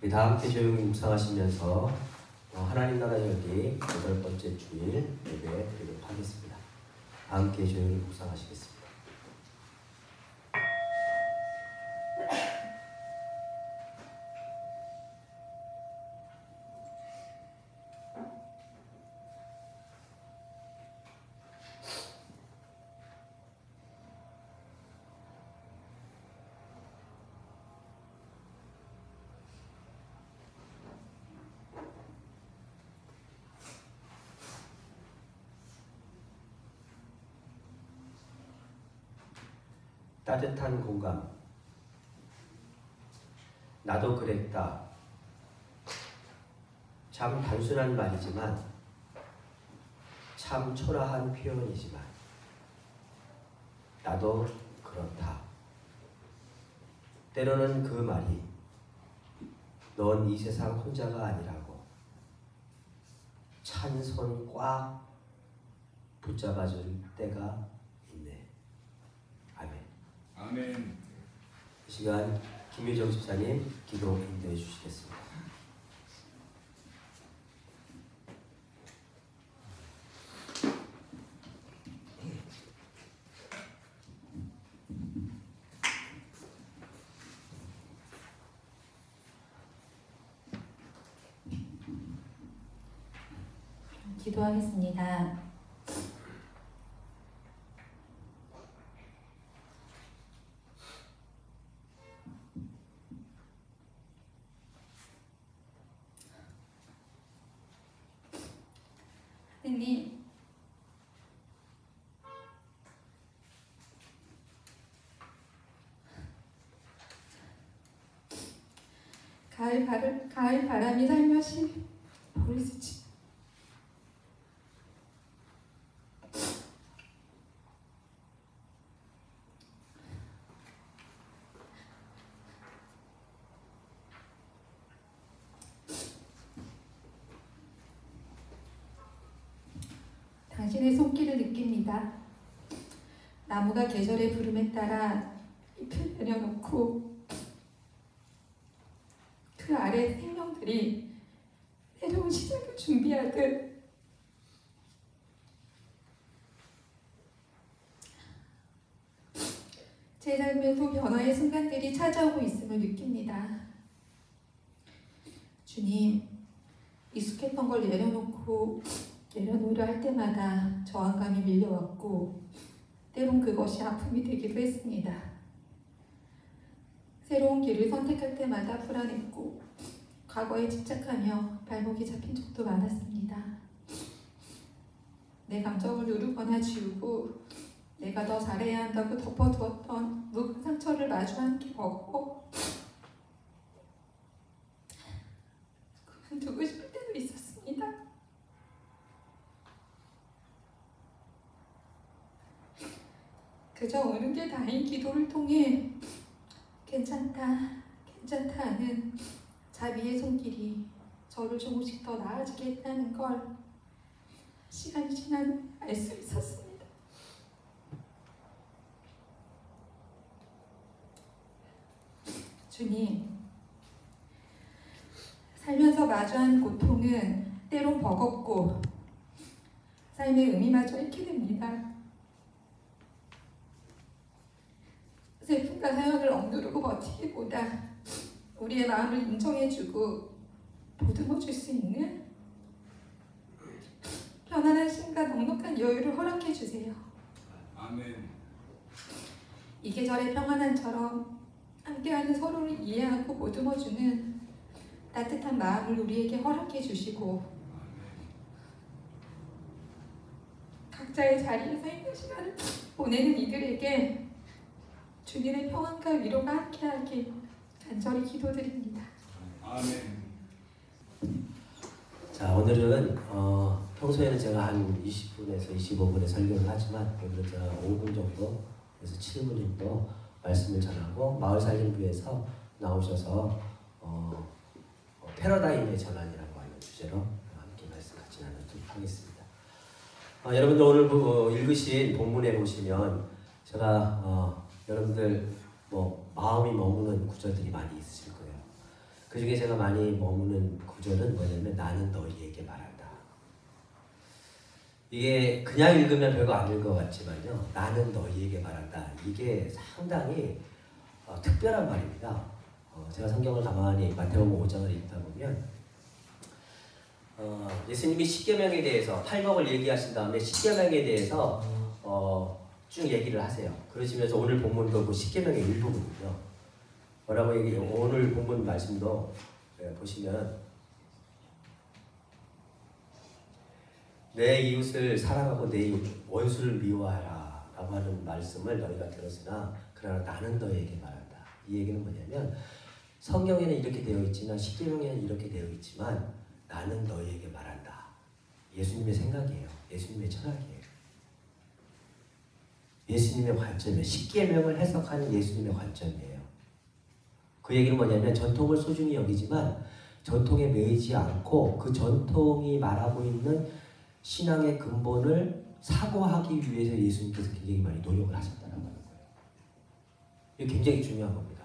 우리 다 함께 조용히 묵상하시면서 하나님 나라 열기 8번째 주일 예배 드리도록 하겠습니다. 다 함께 조용히 묵상하시겠습니다. 따뜻한 공감. 나도 그랬다. 참 단순한 말이지만 참 초라한 표현이지만 나도 그렇다. 때로는 그 말이 넌 이 세상 혼자가 아니라고 찬 손 꽉 붙잡아줄 때가 있네. 아멘. 아멘. 이 시간 김유정 집사님 기도 인도해 주시겠습니다. 기도하겠습니다. 하느님, 가을 바람이 살며시 볼을 스치 당신의 손길을 느낍니다. 나무가 계절의 부름에 따라 잎을 내려놓고 그 아래 생명들이 새로운 시작을 준비하듯 제 삶에도 변화의 순간들이 찾아오고 있음을 느낍니다. 주님, 익숙했던 걸 내려놓으려 할 때마다 저항감이 밀려왔고 때론 그것이 아픔이 되기도 했습니다. 새로운 길을 선택할 때마다 불안했고 과거에 집착하며 발목이 잡힌 적도 많았습니다. 내 감정을 누르거나 지우고 내가 더 잘해야 한다고 덮어두었던 묵은 상처를 마주 함께 버고 그만두고 싶을 때도 있었습니다. 그저 오는 게 다인 기도를 통해 괜찮다 하는 자비의 손길이 저를 조금씩 더 나아지게 했다는 걸 시간이 지나면 알 수 있었습니다. 주님, 살면서 마주한 고통은 때론 버겁고 삶의 의미마저 잃게 됩니다. 슬픔과 사연을 억누르고 버티기보다 우리의 마음을 인정해주고 보듬어줄 수 있는 편안한 심과 넉넉한 여유를 허락해주세요. 아멘. 이 계절의 평안함처럼 함께하는 서로를 이해하고 보듬어주는 따뜻한 마음을 우리에게 허락해주시고 각자의 자리에서 있는 시간을 보내는 이들에게 주님의 평안과 위로가 함께하길 간절히 기도드립니다. 아멘. 자, 오늘은 평소에는 제가 한 20분에서 25분의 설교를 하지만 오늘은 제가 5분 정도 그래서 7분 정도 말씀을 전하고 마을살림부에서 나오셔서 패러다임의 전환이라고 하는 주제로 함께 말씀 같이 나누도록 하겠습니다. 여러분들 오늘 읽으신 본문에 보시면 제가 여러분들 마음이 머무는 구절들이 많이 있으실 거예요. 그 중에 제가 많이 머무는 구절은 뭐냐면 나는 너희에게 말한다. 이게 그냥 읽으면 별거 아닐 것 같지만요. 나는 너희에게 말한다. 이게 상당히 특별한 말입니다. 제가 성경을 가만히 마태복음 5장을 읽다 보면 예수님이 십계명에 대해서 팔복을 얘기하신 다음에 십계명에 대해서 쭉 얘기를 하세요. 그러시면서 오늘 본문도 그 십계명의 일부분이죠. 뭐라고 얘기해요? 오늘 본문 말씀도 보시면 내 이웃을 사랑하고 내 원수를 미워하라 라고 하는 말씀을 너희가 들었으나 그러나 나는 너희에게 말한다. 이 얘기는 뭐냐면 성경에는 이렇게 되어 있지만 십계명에는 이렇게 되어 있지만 나는 너희에게 말한다. 예수님의 생각이에요. 예수님의 철학이에요. 예수님의 관점이에요. 십계명을 해석하는 예수님의 관점이에요. 그 얘기는 뭐냐면 전통을 소중히 여기지만 전통에 매이지 않고 그 전통이 말하고 있는 신앙의 근본을 사고하기 위해서 예수님께서 굉장히 많이 노력을 하셨다는 거예요. 이게 굉장히 중요한 겁니다.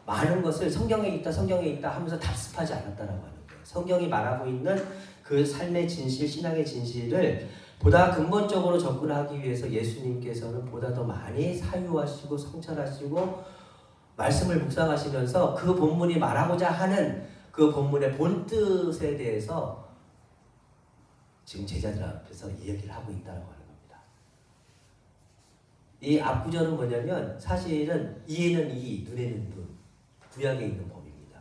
많은 것을 성경에 있다 하면서 답습하지 않았다라고 하는 거예요. 성경이 말하고 있는 그 삶의 진실, 신앙의 진실을 보다 근본적으로 접근하기 위해서 예수님께서는 보다 더 많이 사유하시고 성찰하시고 말씀을 묵상하시면서 그 본문이 말하고자 하는 그 본문의 본뜻에 대해서 지금 제자들 앞에서 이야기를 하고 있다고 하는 겁니다. 이 앞구절은 뭐냐면 사실은 이에는 이, 눈에는 눈, 구약에 있는 법입니다.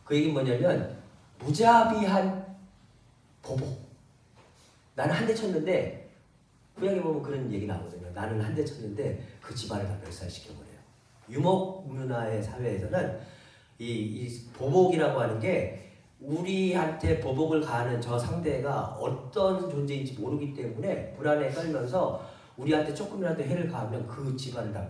그 얘기는 뭐냐면 무자비한 보복. 나는 한 대 쳤는데 구약에 보면 그런 얘기 나오거든요. 나는 한 대 쳤는데 그 집안을 다 멸살시켜버려요. 유목민화의 사회에서는 이 보복이라고 하는 게 우리한테 보복을 가하는 저 상대가 어떤 존재인지 모르기 때문에 불안에 떨면서 우리한테 조금이라도 해를 가하면 그 집안을 다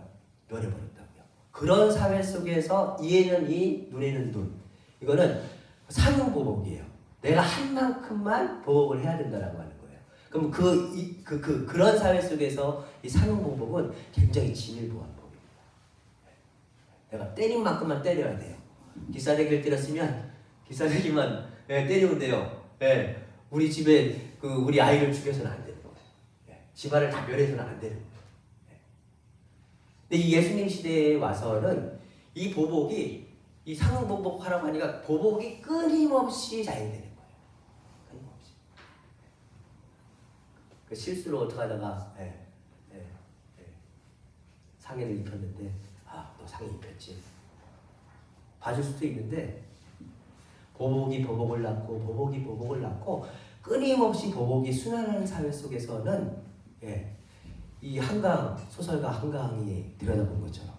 멸해버린다고요. 그런 사회 속에서 이에는 이, 눈에는 눈. 이거는 상용 보복이에요. 내가 한 만큼만 보복을 해야 된다라고 하는 거예요. 그럼 그런 사회 속에서 이 상용 보복은 굉장히 진일보한 법입니다. 내가 때린 만큼만 때려야 돼요. 기싸대기를 때렸으면 기싸대기만 때리면 돼요. 우리 집에 우리 아이를 죽여서는 안 되는 거예요. 집안을 다 멸해서는 안 되는 거예요. 근데 이 예수님 시대에 와서는 이 보복이 이 상응보복하라고 하니까 보복이 끊임없이 자행되는 거예요. 끊임없이. 그 실수로 어떻게 하다가 상해를 입혔는데 너 상해 입혔지. 봐줄 수도 있는데 보복이 보복을 낳고 보복이 보복을 낳고 끊임없이 보복이 순환하는 사회 속에서는 이 한강 소설가 한강이 들여다본 것처럼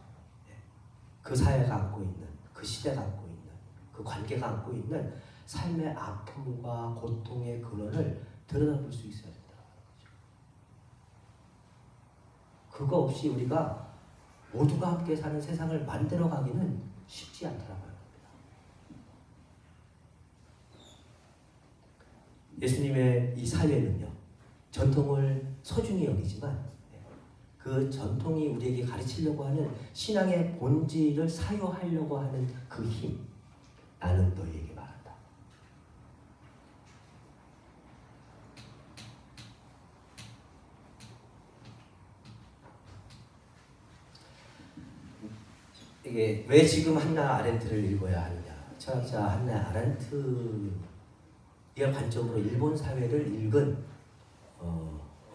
그 사회가 안고 있는 그 시대가 안고 있는 그 관계가 안고 있는 삶의 아픔과 고통의 근원을 들여다볼 수 있어야 된다는 거죠. 그거 없이 우리가 모두가 함께 사는 세상을 만들어가기는 쉽지 않더라고요. 예수님의 이 사회는요, 전통을 소중히 여기지만 그 전통이 우리에게 가르치려고 하는 신앙의 본질을 사유하려고 하는 그 힘, 나는 너희에게 말한다. 이게 왜 지금 한나 아렌트를 읽어야 하느냐? 철학자 한나 아렌트의 관점으로 일본 사회를 읽은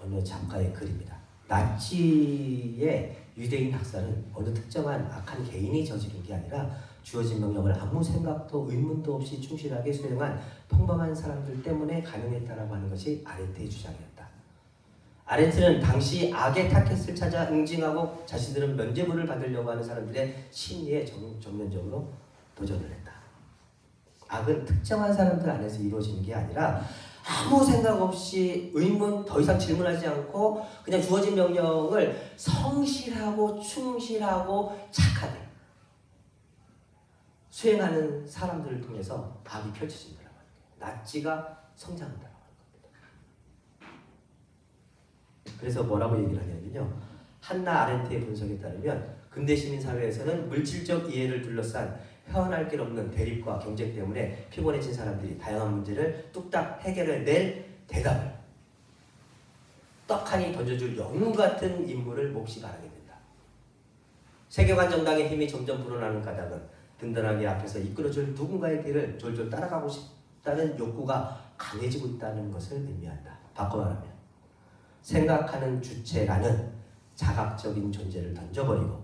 어느 작가의 글입니다. 나치의 유대인 학살은 어느 특정한 악한 개인이 저지른 게 아니라 주어진 명령을 아무 생각도 의문도 없이 충실하게 수행한 평범한 사람들 때문에 가능했다라고 하는 것이 아렌트의 주장이었다. 아렌트는 당시 악의 타켓을 찾아 응징하고 자신들은 면죄부를 받으려고 하는 사람들의 심리에 정면적으로 도전을 했다. 악은 특정한 사람들 안에서 이루어지는 게 아니라 아무 생각 없이 의문 더 이상 질문하지 않고 그냥 주어진 명령을 성실하고 충실하고 착하게 수행하는 사람들을 통해서 악이 펼쳐진다고 합니다. 나치가 성장한다고 합니다. 그래서 뭐라고 얘기를 하냐면요. 한나 아렌트의 분석에 따르면 근대 시민 사회에서는 물질적 이해를 둘러싼 헤어날 길 없는 대립과 경쟁 때문에 피곤해진 사람들이 다양한 문제를 뚝딱 해결해낼 대답을 떡하니 던져줄 영웅 같은 인물을 몹시 바라게 된다. 세계관 정당의 힘이 점점 불어나는 까닭은 든든하게 앞에서 이끌어줄 누군가의 길을 졸졸 따라가고 싶다는 욕구가 강해지고 있다는 것을 의미한다. 바꿔 말하면 생각하는 주체라는 자각적인 존재를 던져버리고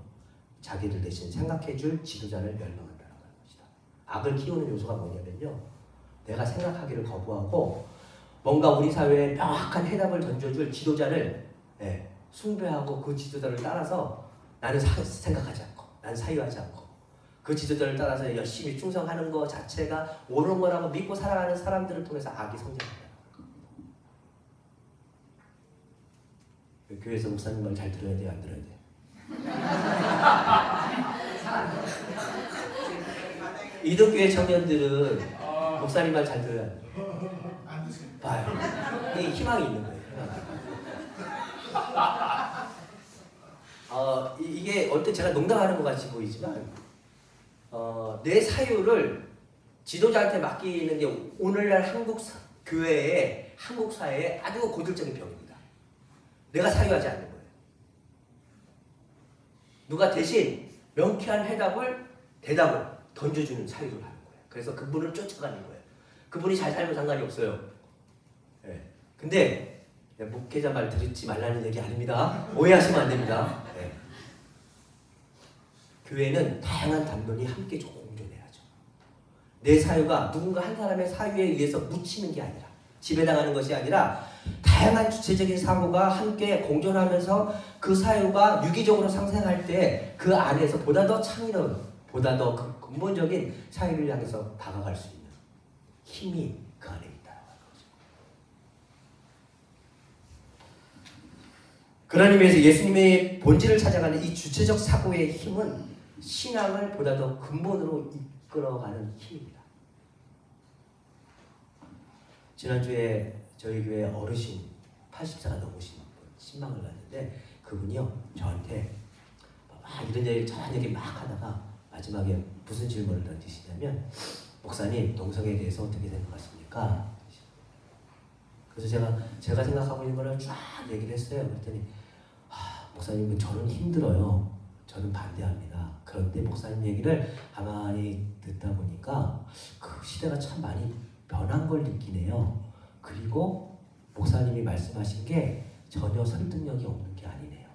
자기들 대신 생각해줄 지도자를 멸망한다는 것이다. 악을 키우는 요소가 뭐냐면요, 내가 생각하기를 거부하고 뭔가 우리 사회에 명확한 해답을 던져줄 지도자를 숭배하고 그 지도자를 따라서 나는 생각하지 않고 나는 사유하지 않고 그 지도자를 따라서 열심히 충성하는 것 자체가 옳은 거라고 믿고 살아가는 사람들을 통해서 악이 성장한다. 교회에서 목사님 말 잘 들어야 돼요, 안 들어야 돼요? 이등교회 청년들은 목사님 말 잘 들어야 돼요. 봐요. 이게 희망이 있는 거예요. 이게 얼핏 제가 농담하는 것 같이 보이지만 내 사유를 지도자한테 맡기는 게 오늘날 한국 교회의 한국 사회의 아주 고질적인 병입니다. 내가 사유하지 않는 거예요. 누가 대신 명쾌한 대답을 던져주는 사유를 하는 거예요. 그래서 그분을 쫓아가는 거예요. 그분이 잘 살면 상관이 없어요. 근데 목회자 말 듣지 말라는 얘기 아닙니다. 오해하시면 안 됩니다. 교회는 다양한 담론이 함께 공존해야죠. 내 사유가 누군가 한 사람의 사유에 의해서 묻히는 게 아니라, 지배당하는 것이 아니라 다양한 주체적인 사고가 함께 공존하면서 그 사유가 유기적으로 상생할 때 그 안에서 보다 더 창의로운, 보다 더 근본적인 사유를 향해서 다가갈 수 있는 힘이 그 안에 있다는 거죠. 그런 의미에서 예수님의 본질을 찾아가는 이 주체적 사고의 힘은 신앙을 보다 더 근본으로 이끌어가는 힘입니다. 지난주에 저희 교회 어르신 80세가 넘으신 분 신방을 갔는데 그분이요 저한테 막 이런 얘기 저런 얘기 막 하다가 마지막에 무슨 질문을 던지시냐면, 목사님 동성애에 대해서 어떻게 생각하십니까? 그래서 제가 생각하고 있는 거를 쫙 얘기를 했어요. 그랬더니 목사님 저는 힘들어요. 저는 반대합니다. 그런데 목사님 얘기를 가만히 듣다 보니까 그 시대가 참 많이 변한 걸 느끼네요. 그리고 목사님이 말씀하신 게 전혀 설득력이 없는 게 아니네요.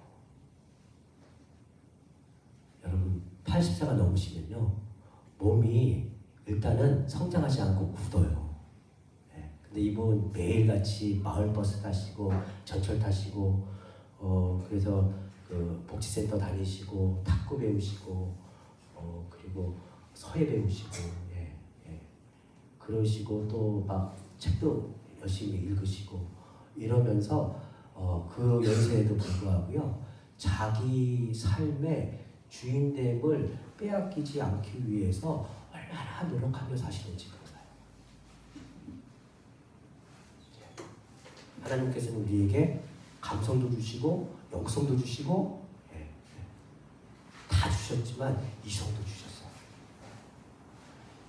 여러분 80세가 넘으시면요 몸이 일단은 성장하지 않고 굳어요. 근데 이분 매일같이 마을버스 타시고 전철 타시고 그래서 그 복지센터 다니시고 탁구 배우시고 그리고 서예 배우시고 그러시고 또 막 책도 열심히 읽으시고 이러면서 그 연세에도 불구하고요 자기 삶의 주인됨을 빼앗기지 않기 위해서 얼마나 노력하며 사시는지 몰라요. 하나님께서는 우리에게 감성도 주시고 영성도 주시고 다 주셨지만 이성도 주셨어요.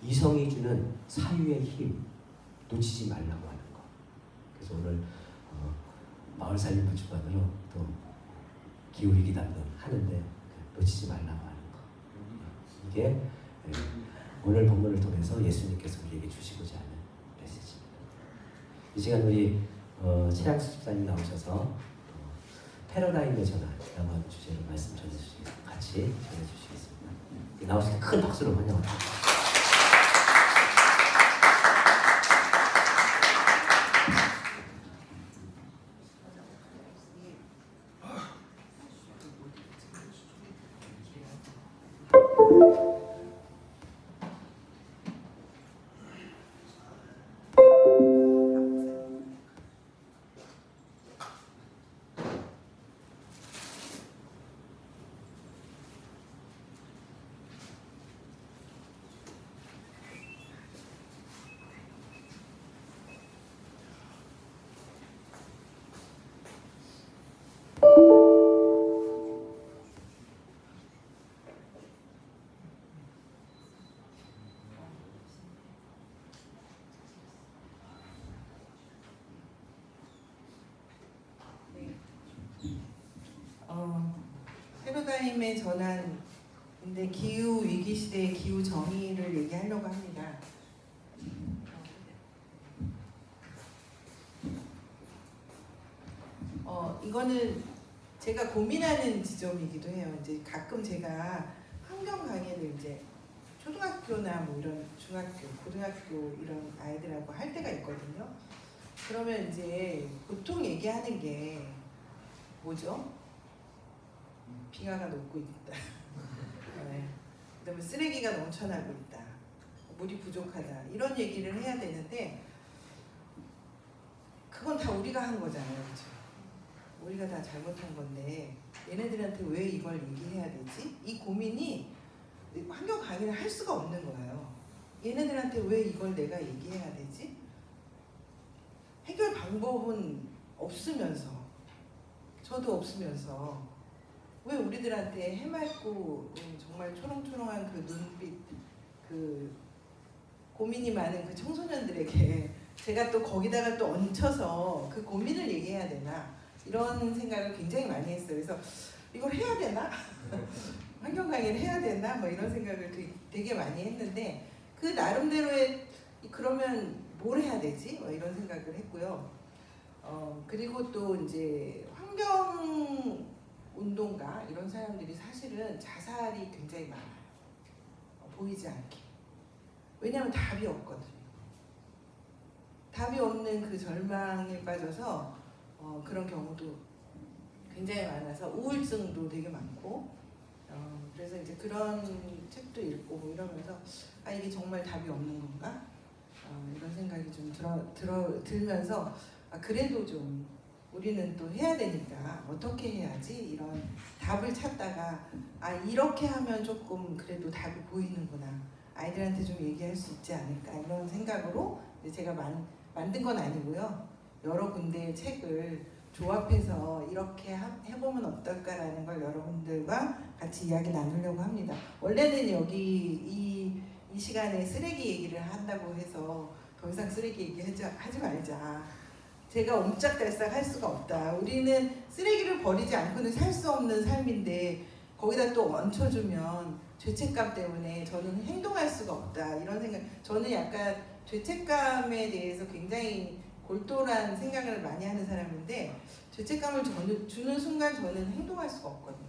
이성이 주는 사유의 힘 놓치지 말라고 하는 거. 그래서 오늘 마을 살림 부주관으로 또 기울이기 담론 하는데 놓치지 말라고 하는 거. 이게 오늘 본문을 통해서 예수님께서 우리에게 주시고자 하는 메시지입니다. 이 시간 우리 최양수 집사님 나오셔서 패러다임의 전환이라고 하는 주제로 말씀 전해주시겠습니다. 같이 전해주시겠습니다. 나오실 때 큰 박수로 환영합니다. 패러다임의 전환인데 기후 위기 시대의 기후 정의를 얘기하려고 합니다. 이거는 제가 고민하는 지점이기도 해요. 이제 가끔 제가 환경 강의를 이제 초등학교나 뭐 이런 중학교, 고등학교 이런 아이들하고 할 때가 있거든요. 그러면 이제 보통 얘기하는 게 뭐죠? 빙하가 녹고 있다. 네. 그다음에 쓰레기가 넘쳐나고 있다. 물이 부족하다. 이런 얘기를 해야 되는데 그건 다 우리가 한 거잖아요. 그렇죠? 우리가 다 잘못한 건데 얘네들한테 왜 이걸 얘기해야 되지? 이 고민이 환경 강의를 할 수가 없는 거예요. 얘네들한테 왜 이걸 내가 얘기해야 되지? 해결 방법은 없으면서 저도 없으면서 왜 우리들한테 해맑고 정말 초롱초롱한 그 눈빛, 그 고민이 많은 그 청소년들에게 제가 또 거기다가 또 얹혀서 그 고민을 얘기해야 되나 이런 생각을 굉장히 많이 했어요. 그래서 이걸 해야 되나? 환경 강의를 해야 되나? 뭐 이런 생각을 되게 많이 했는데 그 나름대로의 그러면 뭘 해야 되지? 뭐 이런 생각을 했고요. 그리고 또 이제 환경 운동가 이런 사람들이 사실은 자살이 굉장히 많아요. 보이지 않게. 왜냐하면 답이 없거든요. 답이 없는 그 절망에 빠져서 그런 경우도 굉장히 많아서 우울증도 되게 많고 그래서 이제 그런 책도 읽고 뭐 이러면서 아 이게 정말 답이 없는 건가? 이런 생각이 좀 들면서 아 그래도 좀 우리는 또 해야 되니까 어떻게 해야지 이런 답을 찾다가 아 이렇게 하면 조금 그래도 답이 보이는구나 아이들한테 좀 얘기할 수 있지 않을까 이런 생각으로 제가 만든 건 아니고요 여러 군데의 책을 조합해서 이렇게 해보면 어떨까라는 걸 여러분들과 같이 이야기 나누려고 합니다. 원래는 여기 이 시간에 쓰레기 얘기를 한다고 해서 더 이상 쓰레기 얘기 하지 말자. 제가 옴짝달싹 할 수가 없다. 우리는 쓰레기를 버리지 않고는 살 수 없는 삶인데 거기다 또 얹혀주면 죄책감 때문에 저는 행동할 수가 없다. 이런 생각. 저는 약간 죄책감에 대해서 굉장히 골똘한 생각을 많이 하는 사람인데 죄책감을 주는 순간 저는 행동할 수가 없거든요.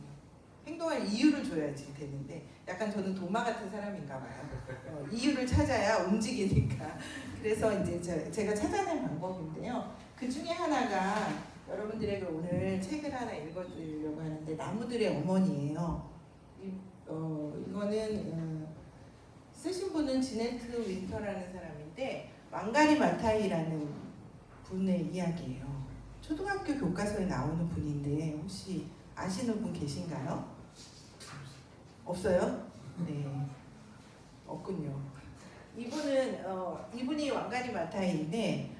행동할 이유를 줘야지 되는데 약간 저는 도마 같은 사람인가 봐요. 이유를 찾아야 움직이니까. 그래서 이제 제가 찾아낸 방법인데요. 그 중에 하나가 여러분들에게 오늘 책을 하나 읽어드리려고 하는데 나무들의 어머니예요. 이거는 쓰신 분은 지네트 윈터라는 사람인데 망가리 마타이라는 분의 이야기예요. 초등학교 교과서에 나오는 분인데 혹시 아시는 분 계신가요? 없어요? 네, 없군요. 이분이 왕가리 마타이인데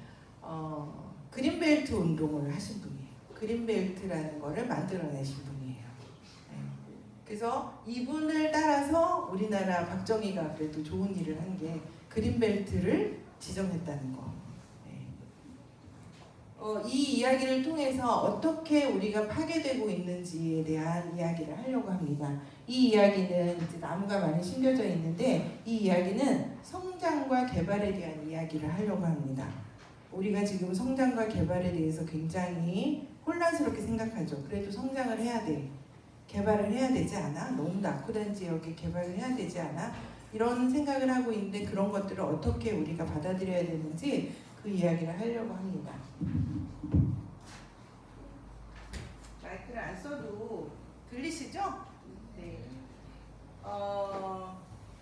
그린벨트 운동을 하신 분이에요. 그린벨트라는 거를 만들어내신 분이에요. 네. 그래서 이분을 따라서 우리나라 박정희가 그래도 좋은 일을 한 게 그린벨트를 지정했다는 거. 이 이야기를 통해서 어떻게 우리가 파괴되고 있는지에 대한 이야기를 하려고 합니다. 이 이야기는 이제 나무가 많이 심겨져 있는데 이 이야기는 성장과 개발에 대한 이야기를 하려고 합니다. 우리가 지금 성장과 개발에 대해서 굉장히 혼란스럽게 생각하죠. 그래도 성장을 해야 돼. 개발을 해야 되지 않아? 너무 낙후된 지역에 개발을 해야 되지 않아? 이런 생각을 하고 있는데 그런 것들을 어떻게 우리가 받아들여야 되는지 그 이야기를 하려고 합니다. 마이크를 안 써도 들리시죠? 네.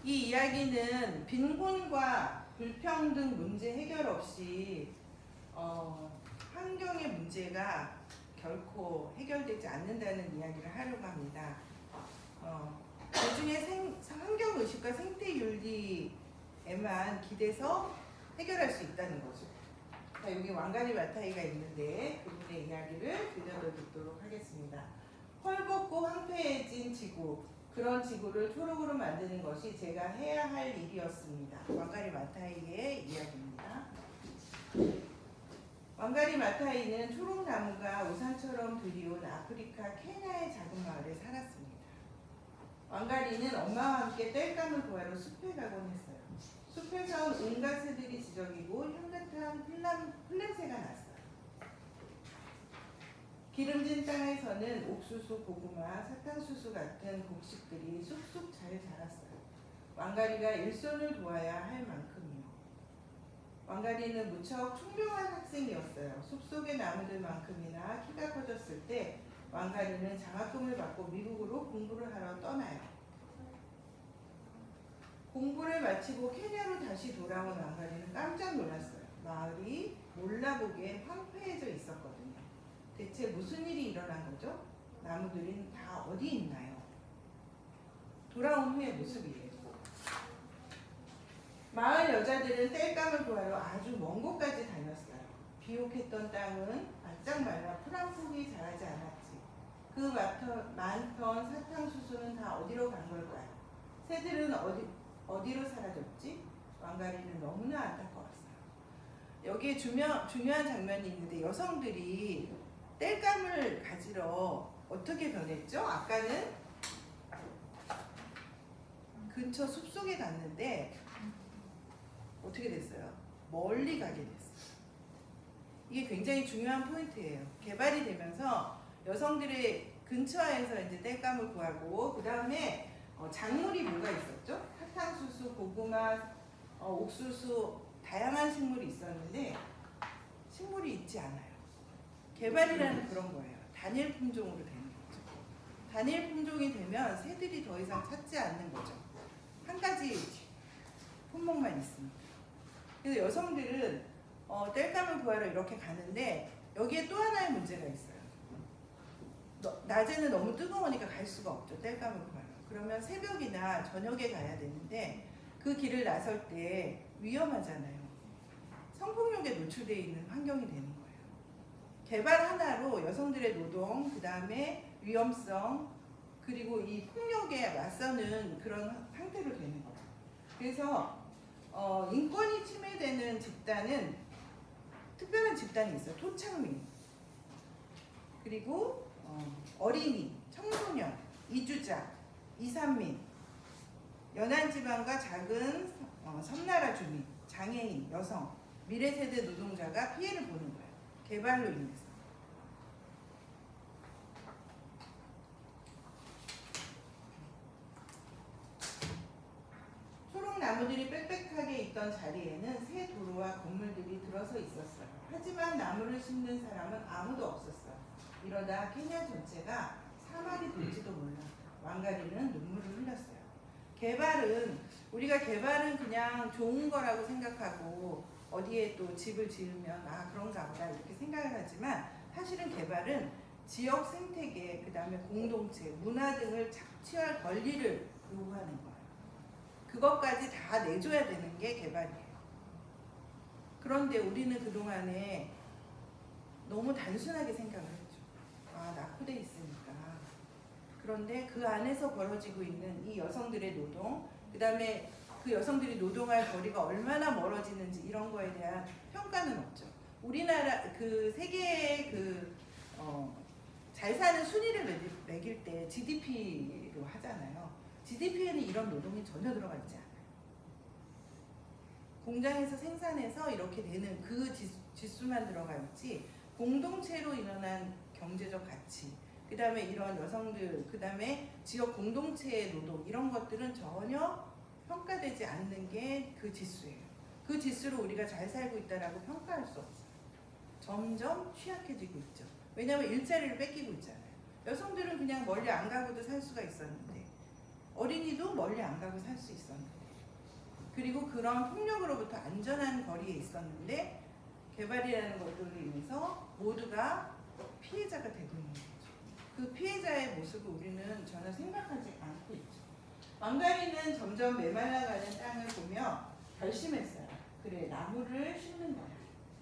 이 이야기는 빈곤과 불평등 문제 해결 없이 환경의 문제가 결코 해결되지 않는다는 이야기를 하려고 합니다. 그중에 환경의식과 생태윤리에만 기대서 해결할 수 있다는 거죠. 자, 여기 왕가리 마타이가 있는데 그분의 이야기를 들려드리도록 하겠습니다. 헐벗고 황폐해진 지구, 그런 지구를 초록으로 만드는 것이 제가 해야 할 일이었습니다. 왕가리 마타이의 이야기입니다. 왕가리 마타이는 초록나무가 우산처럼 드리운 아프리카 케냐의 작은 마을에 살았습니다. 왕가리는 엄마와 함께 땔감을 구하러 숲에 가곤 했어요. 숲에선 온갖 새들이 지저귀고 향긋한 풀냄새가 났어요. 기름진 땅에서는 옥수수, 고구마, 사탕수수 같은 곡식들이 쑥쑥 잘 자랐어요. 왕가리가 일손을 도와야 할 만큼이요. 왕가리는 무척 총명한 학생이었어요. 숲속의 나무들만큼이나 키가 커졌을 때 왕가리는 장학금을 받고 미국으로 공부를 하러 떠나요. 공부를 마치고 케냐로 다시 돌아온 왕가리는 깜짝 놀랐어요. 마을이 몰라보기에 황폐해져 있었거든요. 대체 무슨 일이 일어난 거죠? 나무들은 다 어디 있나요? 돌아온 후의 모습이에요. 마을 여자들은 땔감을 구하러 아주 먼 곳까지 다녔어요. 비옥했던 땅은 바짝 말라 풀 한 폭이 자라지 않았지. 그 많던 사탕수수는 다 어디로 간 걸까요? 새들은 어디로 사라졌지? 왕가리는 너무나 안타까웠어요. 여기에 중요한 장면이 있는데 여성들이 땔감을 가지러 어떻게 변했죠? 아까는 근처 숲속에 갔는데 어떻게 됐어요? 멀리 가게 됐어요. 이게 굉장히 중요한 포인트예요. 개발이 되면서 여성들의 근처에서 이제 땔감을 구하고 그 다음에 작물이 뭐가 있었죠? 사탕수수, 고구마, 옥수수 다양한 식물이 있었는데 식물이 있지 않아요. 개발이라는 그런 거예요. 단일 품종으로 되는 거죠. 단일 품종이 되면 새들이 더 이상 찾지 않는 거죠. 한 가지 품목만 있습니다. 그래서 여성들은 땔감을 구하러 이렇게 가는데 여기에 또 하나의 문제가 있어요. 낮에는 너무 뜨거우니까 갈 수가 없죠. 땔감을 구하러. 그러면 새벽이나 저녁에 가야 되는데 그 길을 나설 때 위험하잖아요. 성폭력에 노출되어 있는 환경이 되는 거예요. 개발 하나로 여성들의 노동, 그 다음에 위험성, 그리고 이 폭력에 맞서는 그런 상태로 되는 거예요. 그래서 인권이 침해되는 집단은 특별한 집단이 있어요. 토착민, 그리고 어린이, 청소년, 이주자, 이산민, 연안지방과 작은 섬나라 주민, 장애인, 여성, 미래세대 노동자가 피해를 보는 거예요. 개발로 인해서. 초록나무들이 빽빽하게 있던 자리에는 새 도로와 건물들이 들어서 있었어요. 하지만 나무를 심는 사람은 아무도 없었어요. 이러다 케냐 전체가 사막이 될지도 몰라. 왕가리는 눈물을 흘렸어요. 우리가 개발은 그냥 좋은 거라고 생각하고 어디에 또 집을 지으면 그런가 보다 이렇게 생각을 하지만 사실은 개발은 지역 생태계, 그 다음에 공동체, 문화 등을 착취할 권리를 요구하는 거예요. 그것까지 다 내줘야 되는 게 개발이에요. 그런데 우리는 그동안에 너무 단순하게 생각을 했죠. 낙후돼 있으니까. 그런데 그 안에서 벌어지고 있는 이 여성들의 노동, 그 다음에 그 여성들이 노동할 거리가 얼마나 멀어지는지 이런 거에 대한 평가는 없죠. 우리나라 그 세계의 잘 사는 순위를 매길 때 GDP로 하잖아요. GDP에는 이런 노동이 전혀 들어가 있지 않아요. 공장에서 생산해서 이렇게 되는 그 지수만 들어가 있지 공동체로 일어난 경제적 가치, 그 다음에 이런 여성들, 그 다음에 지역 공동체의 노동 이런 것들은 전혀 평가되지 않는 게 그 지수예요. 그 지수로 우리가 잘 살고 있다라고 평가할 수 없어요. 점점 취약해지고 있죠. 왜냐하면 일자리를 뺏기고 있잖아요. 여성들은 그냥 멀리 안 가고도 살 수가 있었는데 어린이도 멀리 안 가고 살 수 있었는데 그리고 그런 폭력으로부터 안전한 거리에 있었는데 개발이라는 것들로 인해서 모두가 피해자가 되고 있는 거죠. 그 피해자의 모습을 우리는 전혀 생각하지 않고 있죠. 왕가리는 점점 메말라가는 땅을 보며 결심했어요. 그래, 나무를 심는 거야.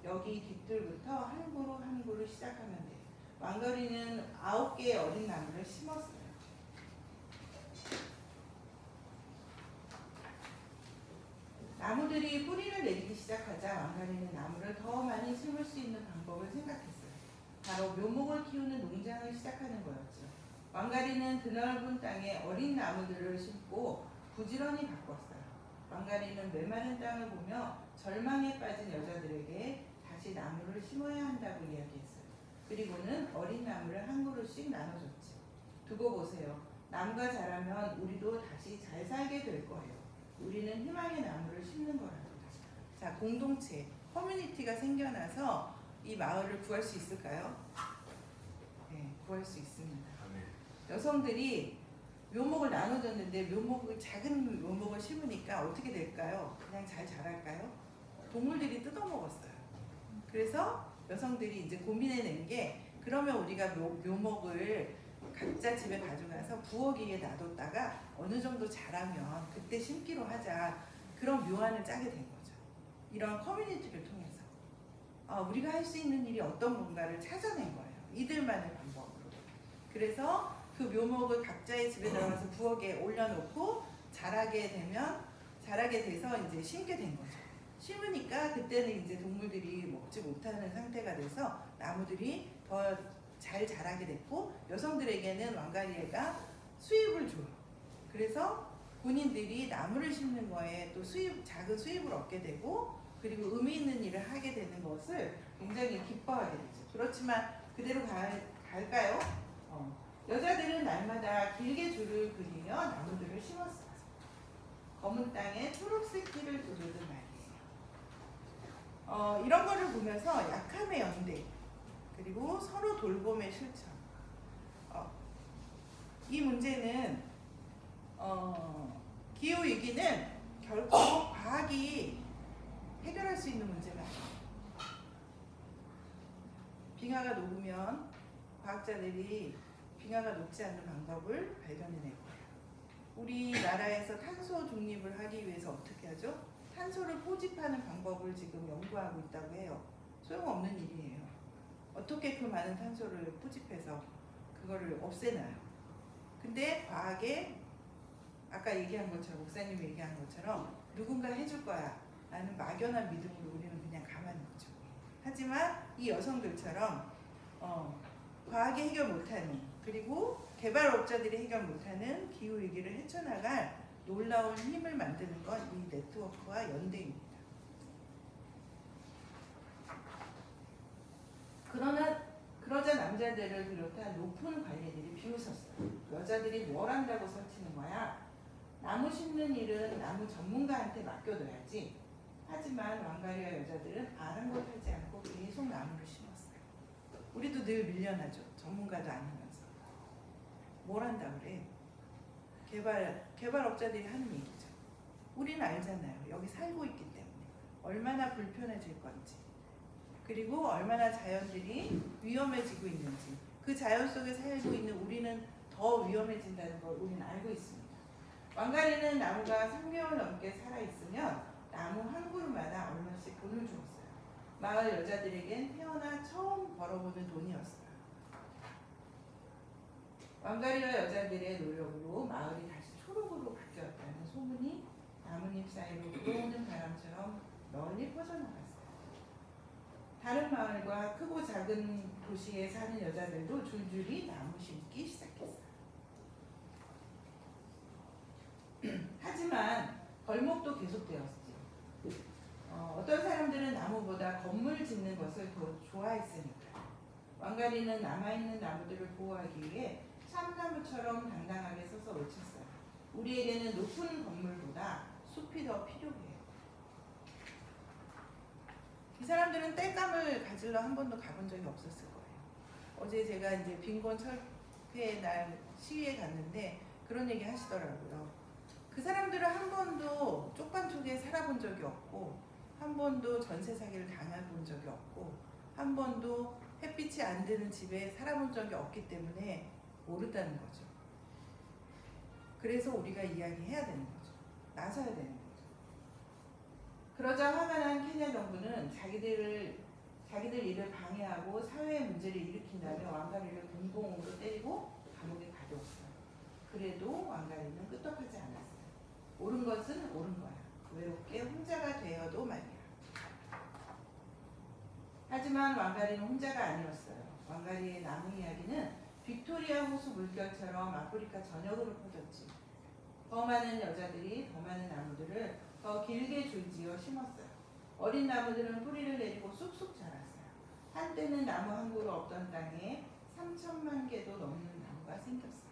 여기 깃들부터 한 그루 한 그루 시작하면 돼. 왕가리는 9개의 어린 나무를 심었어요. 나무들이 뿌리를 내리기 시작하자 왕가리는 나무를 더 많이 심을 수 있는 방법을 생각했어요. 바로 묘목을 키우는 농장을 시작하는 거였죠. 왕가리는 드넓은 땅에 어린 나무들을 심고 부지런히 가꿨어요. 왕가리는 메마른 땅을 보며 절망에 빠진 여자들에게 다시 나무를 심어야 한다고 이야기했어요. 그리고는 어린 나무를 한 그루씩 나눠줬지. 두고 보세요. 나무가 자라면 우리도 다시 잘 살게 될 거예요. 우리는 희망의 나무를 심는 거랍니다. 자, 공동체, 커뮤니티가 생겨나서 이 마을을 구할 수 있을까요? 네, 구할 수 있습니다. 아멘. 여성들이 묘목을 나눠줬는데 작은 묘목을 심으니까 어떻게 될까요? 그냥 잘 자랄까요? 동물들이 뜯어먹었어요. 그래서 여성들이 이제 고민해낸 게 그러면 우리가 묘목을 각자 집에 가져가서 부엌에 놔뒀다가 어느 정도 자라면 그때 심기로 하자. 그런 묘안을 짜게 된 거죠. 이런 커뮤니티를 통해서 우리가 할 수 있는 일이 어떤 건가를 찾아낸 거예요. 이들만의 방법으로. 그래서 그 묘목을 각자의 집에 들어가서 부엌에 올려놓고 자라게 돼서 이제 심게 된 거죠. 심으니까 그때는 이제 동물들이 먹지 못하는 상태가 돼서 나무들이 더 잘 자라게 됐고 여성들에게는 왕가리가 수입을 줘요. 그래서 본인들이 나무를 심는 거에 또 작은 수입을 얻게 되고 그리고 의미 있는 일을 하게 되는 것을 굉장히 기뻐하게 되죠. 그렇지만 그대로 갈까요? 여자들은 날마다 길게 줄을 그리며 나무들을 심었어요. 검은 땅에 초록색 길을 두르듯 말이에요. 이런 거를 보면서 약함의 연대 그리고 서로 돌봄의 실천. 이 문제는 기후위기는 결코 과학이 해결할 수 있는 문제가 아니에요. 빙하가 녹으면 과학자들이 빙하가 녹지 않는 방법을 발견해낼 거예요. 우리나라에서 탄소 중립을 하기 위해서 어떻게 하죠? 탄소를 포집하는 방법을 지금 연구하고 있다고 해요. 소용없는 일이에요. 어떻게 그 많은 탄소를 포집해서 그거를 없애나요? 근데 과학에 아까 얘기한 것처럼 목사님이 얘기한 것처럼 누군가 해줄 거야 라는 막연한 믿음으로 우리는 그냥 가만히 있죠. 하지만 이 여성들처럼 과학이 해결 못하는 그리고 개발업자들이 해결 못하는 기후위기를 헤쳐나갈 놀라운 힘을 만드는 건 이 네트워크와 연대입니다. 그러자 남자들을 비롯한 높은 관리들이 비웃었어요. 여자들이 뭘 한다고 설치는 거야? 나무 심는 일은 나무 전문가한테 맡겨둬야지. 하지만 왕가리와 여자들은 아랑곳하지 않고 계속 나무를 심었어요. 우리도 늘 밀려나죠. 전문가도 아니면서. 뭘 한다 그래? 개발업자들이 하는 얘기죠. 우리는 알잖아요. 여기 살고 있기 때문에. 얼마나 불편해질 건지. 그리고 얼마나 자연들이 위험해지고 있는지. 그 자연 속에 살고 있는 우리는 더 위험해진다는 걸 우리는 알고 있습니다. 왕가리는 나무가 3개월 넘게 살아있으면 나무 한 그루마다 얼마씩 돈을 주었어요. 마을 여자들에겐 태어나 처음 벌어보는 돈이었어요. 왕가리와 여자들의 노력으로 마을이 다시 초록으로 바뀌었다는 소문이 나뭇잎 사이로 불어오는 바람처럼 널리 퍼져나갔어요. 다른 마을과 크고 작은 도시에 사는 여자들도 줄줄이 나무 심기 시작했어요. 하지만 벌목도 계속되었지. 어떤 사람들은 나무보다 건물 짓는 것을 더 좋아했으니까. 왕가리는 남아있는 나무들을 보호하기 위해 참나무처럼 당당하게 서서 외쳤어요. 우리에게는 높은 건물보다 숲이 더 필요해요. 이 사람들은 땔감을 가지러 한 번도 가본 적이 없었을 거예요. 어제 제가 이제 빈곤 철폐 날 시위에 갔는데 그런 얘기 하시더라고요. 그 사람들은 한 번도 쪽방촌에 살아본 적이 없고 한 번도 전세 사기를 당해본 적이 없고 한 번도 햇빛이 안 드는 집에 살아본 적이 없기 때문에 모른다는 거죠. 그래서 우리가 이야기해야 되는 거죠. 나서야 되는 거죠. 그러자 화가 난 케냐 정부는 자기들 일을 방해하고 사회의 문제를 일으킨다며 왕가리를 공공으로 때리고 감옥에 가두었어요. 그래도 왕가리는 끄떡하지 않았어요. 옳은 것은 옳은 거야. 외롭게 혼자가 되어도 말이야. 하지만 왕가리는 혼자가 아니었어요. 왕가리의 나무 이야기는 빅토리아 호수 물결처럼 아프리카 전역으로 퍼졌지. 더 많은 여자들이 더 많은 나무들을 더 길게 줄지어 심었어요. 어린 나무들은 뿌리를 내리고 쑥쑥 자랐어요. 한때는 나무 한 그루 없던 땅에 3천만 개도 넘는 나무가 생겼어요.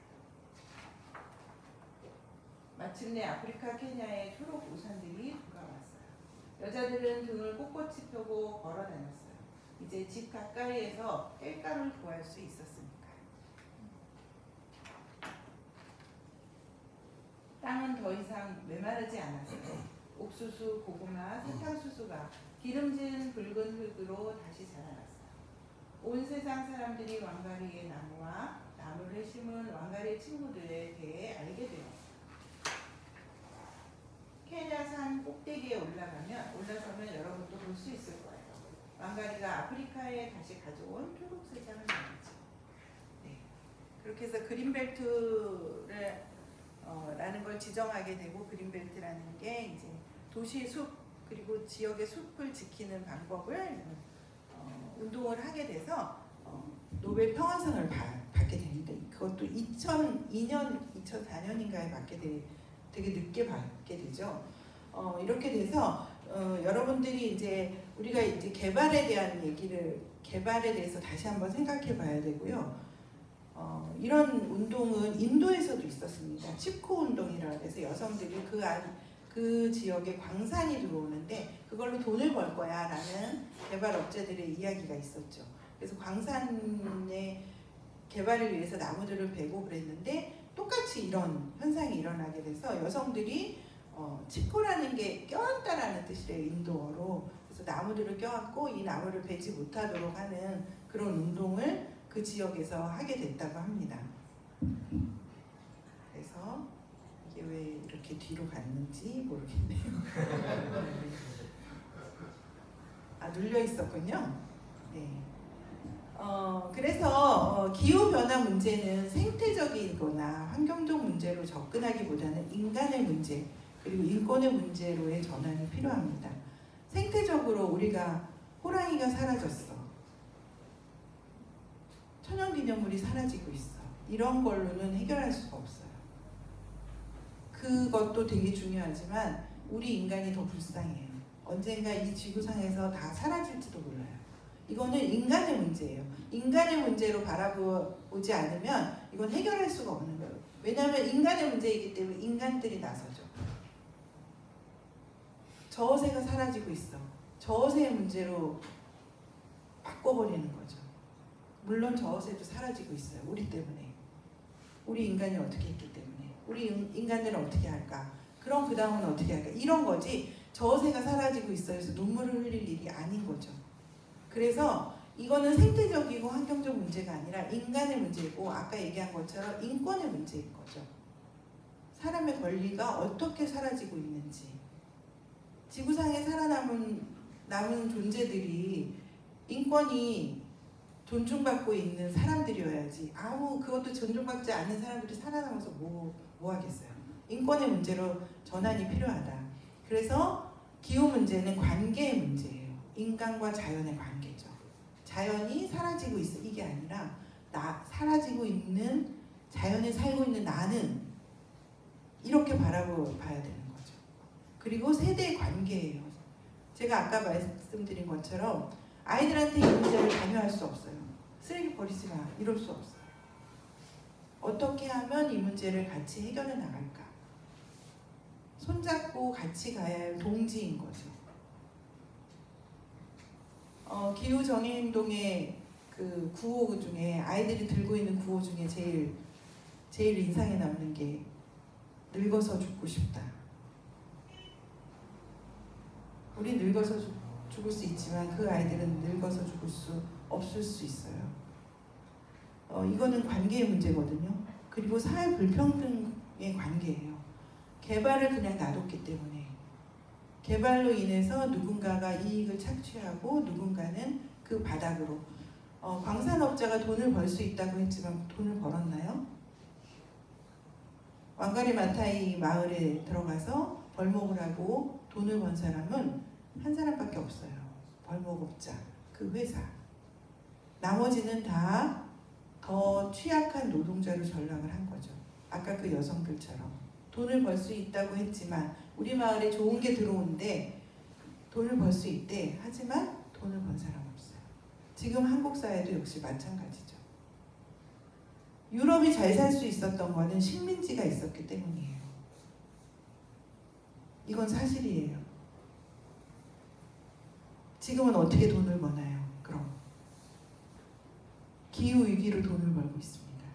마침내 아프리카 케냐의 초록 우산들이 돌아왔어요. 여자들은 등을 꼿꼿이 펴고 걸어 다녔어요. 이제 집 가까이에서 땔감을 구할 수 있었으니까. 땅은 더 이상 메마르지 않았어요. 옥수수, 고구마, 사탕수수가 기름진 붉은 흙으로 다시 자라났어요. 온 세상 사람들이 왕가리의 나무와 나무를 심은 왕가리의 친구들에 대해 알게 되었어요. 케냐산 꼭대기에 올라서면 여러분도 볼 수 있을 거예요. 왕가리가 아프리카에 다시 가져온 초록세상을 말이죠. 네. 그렇게 해서 그린벨트를 라는 걸 지정하게 되고, 그린벨트라는 게 이제 도시 숲 그리고 지역의 숲을 지키는 방법을 운동을 하게 돼서 노벨 평화상을 받게 됩니다. 그것도 2002년, 2004년인가에 되게 늦게 받게 되죠. 이렇게 돼서 여러분들이 이제 우리가 이제 개발에 대해서 다시 한번 생각해 봐야 되고요. 이런 운동은 인도에서도 있었습니다. 칩코 운동이라고 해서 여성들이 그 지역에 광산이 들어오는데 그걸로 돈을 벌 거야 라는 개발 업체들의 이야기가 있었죠. 그래서 광산의 개발을 위해서 나무들을 베고 그랬는데 똑같이 이런 현상이 일어나게 돼서 여성들이 칩코라는 게 껴안다라는 뜻이래요, 인도어로. 그래서 나무들을 껴안고 이 나무를 베지 못하도록 하는 그런 운동을 그 지역에서 하게 됐다고 합니다. 그래서 이게 왜 이렇게 뒤로 갔는지 모르겠네요. 눌려 있었군요. 네. 그래서 기후변화 문제는 생태적이거나 환경적 문제로 접근하기보다는 인간의 문제 그리고 인권의 문제로의 전환이 필요합니다. 생태적으로 우리가 호랑이가 사라졌어. 천연기념물이 사라지고 있어. 이런 걸로는 해결할 수가 없어요. 그것도 되게 중요하지만 우리 인간이 더 불쌍해요. 언젠가 이 지구상에서 다 사라질지도 몰라요. 이거는 인간의 문제예요. 인간의 문제로 바라보지 않으면 이건 해결할 수가 없는 거예요. 왜냐하면 인간의 문제이기 때문에 인간들이 나서죠. 저어새가 사라지고 있어. 저어새의 문제로 바꿔버리는 거죠. 물론 저어새도 사라지고 있어요. 우리 때문에. 우리 인간이 어떻게 했기 때문에. 우리 인간들은 어떻게 할까? 그럼 그 다음은 어떻게 할까? 이런 거지. 저어새가 사라지고 있어요. 그래서 눈물을 흘릴 일이 아닌 거죠. 그래서 이거는 생태적이고 환경적 문제가 아니라 인간의 문제이고 아까 얘기한 것처럼 인권의 문제인 거죠. 사람의 권리가 어떻게 사라지고 있는지. 지구상에 남은 존재들이 인권이 존중받고 있는 사람들이어야지 그것도 존중받지 않는 사람들이 살아남아서 뭐 하겠어요. 인권의 문제로 전환이 필요하다. 그래서 기후 문제는 관계의 문제예요. 인간과 자연의 관계죠. 자연이 사라지고 있어 이게 아니라 사라지고 있는 자연에 살고 있는 나는 이렇게 바라봐야 되는 거죠. 그리고 세대의 관계예요. 제가 아까 말씀드린 것처럼 아이들한테 이 문제를 강요할 수 없어요. 쓰레기 버리지 마 이럴 수 없어요. 어떻게 하면 이 문제를 같이 해결해 나갈까? 손잡고 같이 가야 할 동지인 거죠. 기후정의행동의 그 구호 중에 아이들이 들고 있는 구호 중에 제일 인상에 남는 게 늙어서 죽고 싶다. 우리 늙어서 죽을 수 있지만 그 아이들은 늙어서 죽을 수 없을 수 있어요. 이거는 관계의 문제거든요. 그리고 사회 불평등의 관계예요. 개발을 그냥 놔뒀기 때문에 개발로 인해서 누군가가 이익을 착취하고 누군가는 그 바닥으로 광산업자가 돈을 벌 수 있다고 했지만 돈을 벌었나요? 왕가리 마타이 마을에 들어가서 벌목을 하고 돈을 번 사람은 한 사람밖에 없어요. 벌목업자, 그 회사. 나머지는 다 더 취약한 노동자로 전락을 한 거죠. 아까 그 여성들처럼 돈을 벌 수 있다고 했지만 우리 마을에 좋은 게 들어오는데 돈을 벌 수 있대. 하지만 돈을 번 사람 없어요. 지금 한국 사회도 역시 마찬가지죠. 유럽이 잘 살 수 있었던 거는 식민지가 있었기 때문이에요. 이건 사실이에요. 지금은 어떻게 돈을 버나요? 그럼 기후위기로 돈을 벌고 있습니다.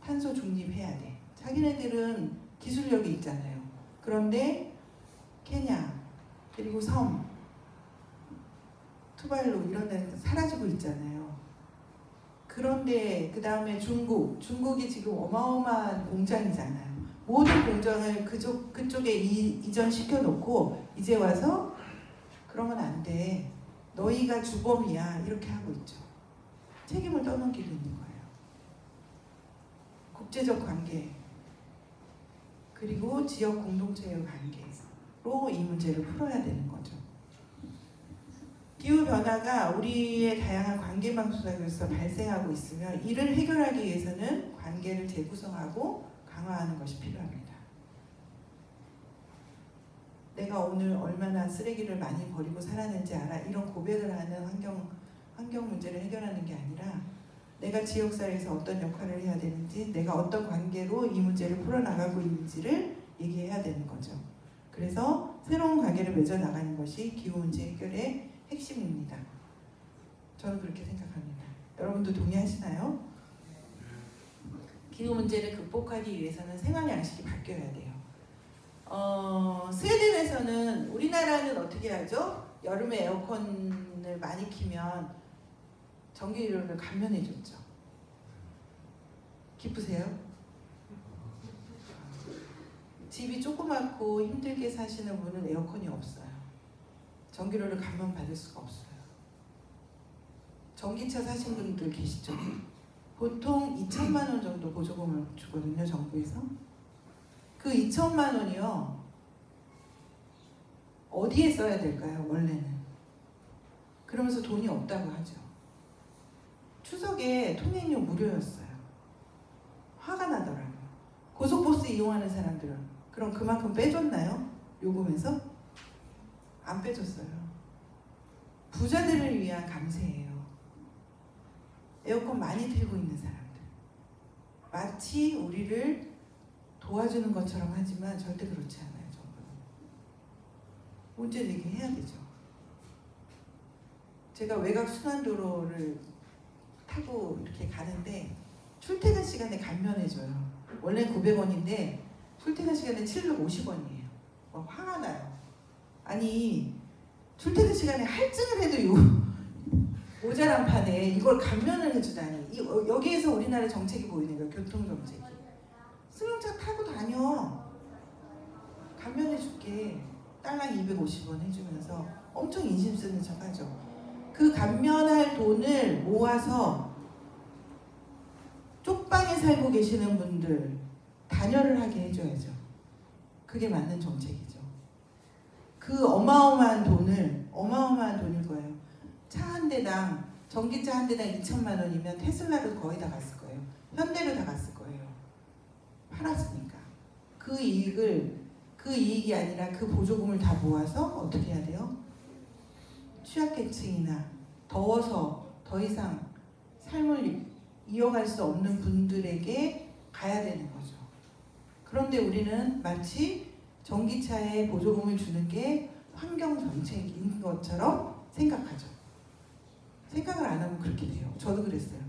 탄소 중립해야 돼. 자기네들은 기술력이 있잖아요. 그런데 케냐 그리고 섬 투발루 이런 데는 사라지고 있잖아요. 그런데 그 다음에 중국이 지금 어마어마한 공장이잖아요. 모든 공장을 그쪽에 이전시켜 놓고 이제 와서 그러면 안 돼. 너희가 주범이야. 이렇게 하고 있죠. 책임을 떠넘기고 있는 거예요. 국제적 관계 그리고 지역 공동체의 관계로 이 문제를 풀어야 되는 거죠. 기후변화가 우리의 다양한 관계 방식에서 발생하고 있으며 이를 해결하기 위해서는 관계를 재구성하고 강화하는 것이 필요합니다. 내가 오늘 얼마나 쓰레기를 많이 버리고 살았는지 알아. 이런 고백을 하는 환경 문제를 해결하는 게 아니라 내가 지역사회에서 어떤 역할을 해야 되는지 내가 어떤 관계로 이 문제를 풀어나가고 있는지를 얘기해야 되는 거죠. 그래서 새로운 관계를 맺어나가는 것이 기후문제 해결의 핵심입니다. 저는 그렇게 생각합니다. 여러분도 동의하시나요? 기후 문제를 극복하기 위해서는 생활 양식이 바뀌어야 돼요. 스웨덴에서는 우리나라는 어떻게 하죠? 여름에 에어컨을 많이 키면 전기료를 감면해 줬죠. 기쁘세요? 집이 조그맣고 힘들게 사시는 분은 에어컨이 없어요. 전기료를 감면받을 수가 없어요. 전기차 사신 분들 계시죠? 보통 2천만 원 정도 보조금을 주거든요, 정부에서. 그 2천만 원이요. 어디에 써야 될까요, 원래는? 그러면서 돈이 없다고 하죠. 추석에 통행료 무료였어요. 화가 나더라고요. 고속버스 이용하는 사람들은 그럼 그만큼 빼줬나요? 요금에서? 안 빼줬어요. 부자들을 위한 감세예요. 에어컨 많이 틀고 있는 사람들. 마치 우리를 도와주는 것처럼 하지만 절대 그렇지 않아요. 정부는. 문제 제기해야 되죠. 제가 외곽 순환도로를 타고 이렇게 가는데 출퇴근 시간에 감면해줘요. 원래 900원인데 출퇴근 시간에 750원이에요. 화가 나요. 아니 출퇴근 시간에 할증을 해도 모자란 판에 이걸 감면을 해주다니. 여기에서 우리나라 정책이 보이는 거예요. 교통정책이. 승용차 타고 다녀. 감면해줄게. 딸랑 250원 해주면서 엄청 인심 쓰는 척하죠. 그 감면할 돈을 모아서 쪽방에 살고 계시는 분들 단열을 하게 해줘야죠. 그게 맞는 정책이죠. 그 어마어마한 돈일 거예요. 차 한 대당, 전기차 한 대당 2천만 원이면 테슬라로 거의 다 갔을 거예요. 현대로 다 갔을 거예요. 팔았으니까. 그 이익이 아니라 그 보조금을 다 모아서 어떻게 해야 돼요? 취약계층이나 더워서 더 이상 삶을 이어갈 수 없는 분들에게 가야 되는 거죠. 그런데 우리는 마치 전기차에 보조금을 주는 게 환경 정책인 것처럼 생각하죠. 생각을 안 하면 그렇게 돼요. 저도 그랬어요.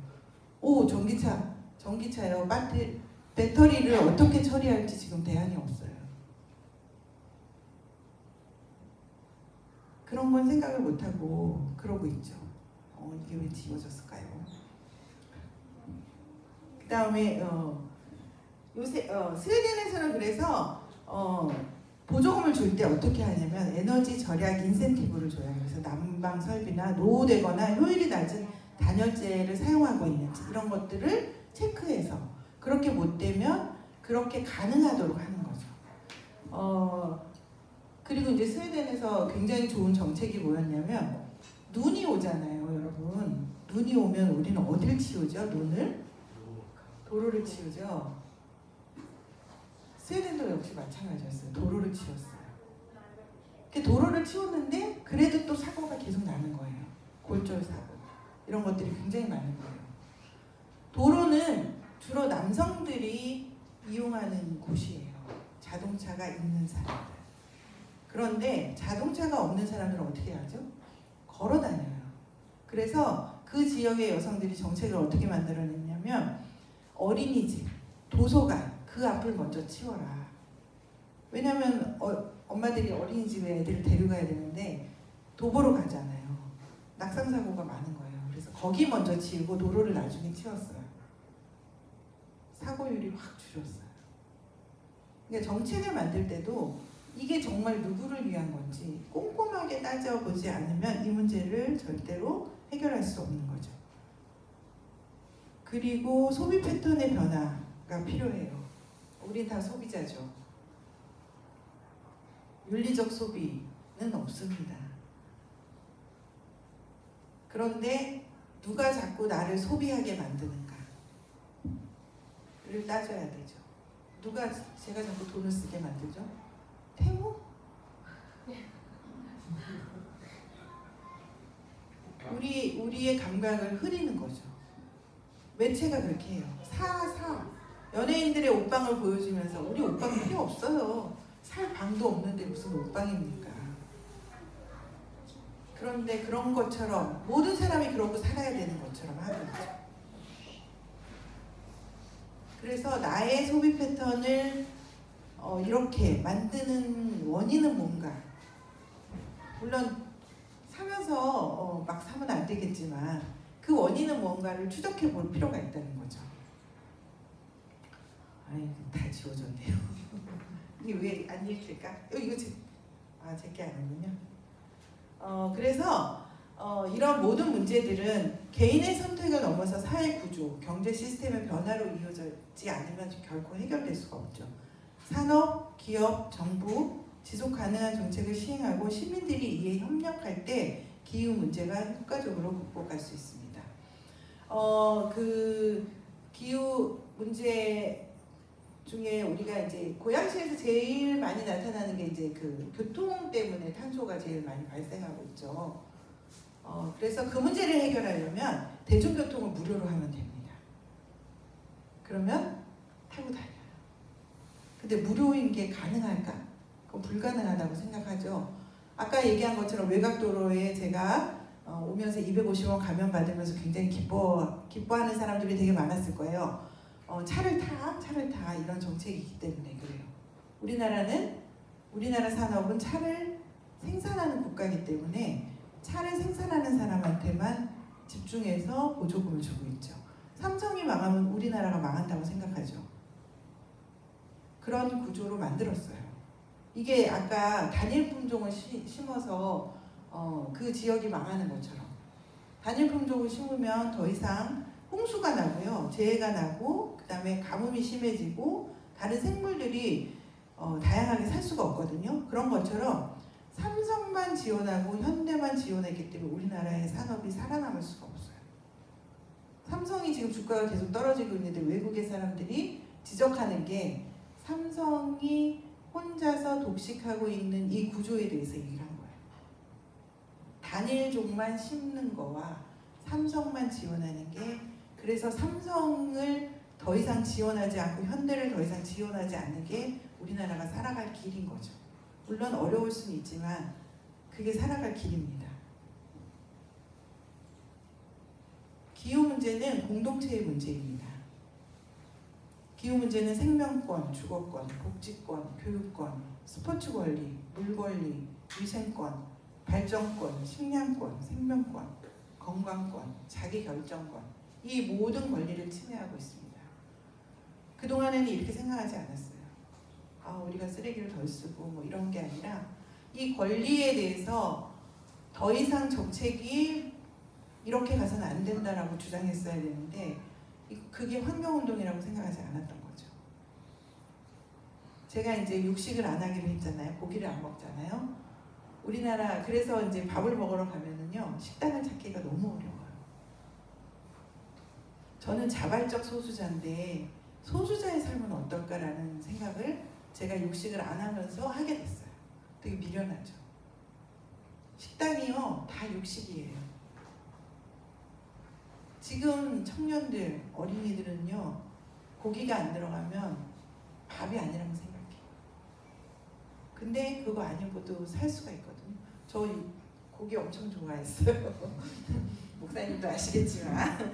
전기차요. 배터리를 어떻게 처리할지 지금 대안이 없어요. 그런 건 생각을 못하고 그러고 있죠. 이게 왜 지워졌을까요? 그 다음에 요새 스웨덴에서는 그래서 보조금을 줄 때 어떻게 하냐면 에너지 절약 인센티브를 줘요. 그래서 난방 설비나 노후되거나 효율이 낮은 단열재를 사용하고 있는지 이런 것들을 체크해서 그렇게 못 되면 그렇게 가능하도록 하는 거죠. 그리고 이제 스웨덴에서 굉장히 좋은 정책이 뭐였냐면 눈이 오잖아요, 여러분. 눈이 오면 우리는 어딜 치우죠? 눈을? 도로를 치우죠. 스웨덴도 역시 마찬가지였어요. 도로를 치웠어요. 도로를 치웠는데 그래도 또 사고가 계속 나는 거예요. 골절 사고 이런 것들이 굉장히 많은 거예요. 도로는 주로 남성들이 이용하는 곳이에요. 자동차가 있는 사람들. 그런데 자동차가 없는 사람들은 어떻게 하죠? 걸어 다녀요. 그래서 그 지역의 여성들이 정책을 어떻게 만들어냈냐면 어린이집, 도서관 그 앞을 먼저 치워라. 왜냐하면 엄마들이 어린이집에 애들을 데려가야 되는데 도보로 가잖아요. 낙상사고가 많은 거예요. 그래서 거기 먼저 치우고 도로를 나중에 치웠어요. 사고율이 확 줄었어요. 그러니까 정책을 만들 때도 이게 정말 누구를 위한 건지 꼼꼼하게 따져보지 않으면 이 문제를 절대로 해결할 수 없는 거죠. 그리고 소비 패턴의 변화가 필요해요. 우린 다 소비자죠. 윤리적 소비는 없습니다. 그런데 누가 자꾸 나를 소비하게 만드는가를 따져야 되죠. 누가 제가 자꾸 돈을 쓰게 만들죠? 태무? 우리의 감각을 흐리는 거죠. 매체가 그렇게 해요. 사. 연예인들의 옷방을 보여주면서 우리 옷방 필요 없어요. 살 방도 없는데 무슨 옷방입니까? 그런데 그런 것처럼 모든 사람이 그러고 살아야 되는 것처럼 하는 거죠. 그래서 나의 소비 패턴을 이렇게 만드는 원인은 뭔가? 물론 사면서 막 사면 안 되겠지만 그 원인은 뭔가를 추적해 볼 필요가 있다는 거죠. 아이, 다 지워졌네요. 이게 왜 안 읽힐까? 이거 제게 아니군요. 그래서 이런 모든 문제들은 개인의 선택을 넘어서 사회 구조, 경제 시스템의 변화로 이어지지 않으면 결코 해결될 수가 없죠. 산업, 기업, 정부, 지속 가능한 정책을 시행하고 시민들이 이에 협력할 때 기후 문제가 효과적으로 극복할 수 있습니다. 그 기후 문제 중에 우리가 이제 고양시에서 제일 많이 나타나는 게 이제 그 교통 때문에 탄소가 제일 많이 발생하고 있죠. 그래서 그 문제를 해결하려면 대중교통을 무료로 하면 됩니다. 그러면 타고 다녀요. 근데 무료인 게 가능할까? 그건 불가능하다고 생각하죠. 아까 얘기한 것처럼 외곽도로에 제가 오면서 250원 가면 받으면서 굉장히 기뻐하는 사람들이 되게 많았을 거예요. 차를 타 이런 정책이 있기 때문에 그래요. 우리나라 산업은 차를 생산하는 국가이기 때문에 차를 생산하는 사람한테만 집중해서 보조금을 주고 있죠. 삼성이 망하면 우리나라가 망한다고 생각하죠. 그런 구조로 만들었어요. 이게 아까 단일 품종을 심어서 그 지역이 망하는 것처럼 단일 품종을 심으면 더 이상 홍수가 나고요, 재해가 나고, 그 다음에 가뭄이 심해지고 다른 생물들이 다양하게 살 수가 없거든요. 그런 것처럼 삼성만 지원하고 현대만 지원했기 때문에 우리나라의 산업이 살아남을 수가 없어요. 삼성이 지금 주가가 계속 떨어지고 있는데 외국의 사람들이 지적하는 게 삼성이 혼자서 독식하고 있는 이 구조에 대해서 얘기를 한 거예요. 단일종만 심는 거와 삼성만 지원하는 게, 그래서 삼성을 더 이상 지원하지 않고 현대를 더 이상 지원하지 않는 게 우리나라가 살아갈 길인 거죠. 물론 어려울 수는 있지만 그게 살아갈 길입니다. 기후 문제는 공동체의 문제입니다. 기후 문제는 생명권, 주거권, 복지권, 교육권, 스포츠 권리, 물 권리, 위생권, 발전권, 식량권, 생명권, 건강권, 자기결정권, 이 모든 권리를 침해하고 있습니다. 그동안에는 이렇게 생각하지 않았어요. 우리가 쓰레기를 덜 쓰고 뭐 이런 게 아니라 이 권리에 대해서 더 이상 정책이 이렇게 가서는 안 된다라고 주장했어야 되는데 그게 환경운동이라고 생각하지 않았던 거죠. 제가 이제 육식을 안 하기로 했잖아요. 고기를 안 먹잖아요. 우리나라 그래서 이제 밥을 먹으러 가면은요 식당을 찾기가 너무 어려워요. 저는 자발적 소수자인데 소수자의 삶은 어떨까라는 생각을 제가 육식을 안 하면서 하게 됐어요. 되게 미련하죠. 식당이요 다 육식이에요. 지금 청년들, 어린이들은요 고기가 안 들어가면 밥이 아니라고 생각해요. 근데 그거 아니고도 살 수가 있거든요. 저 고기 엄청 좋아했어요. 목사님도 아시겠지만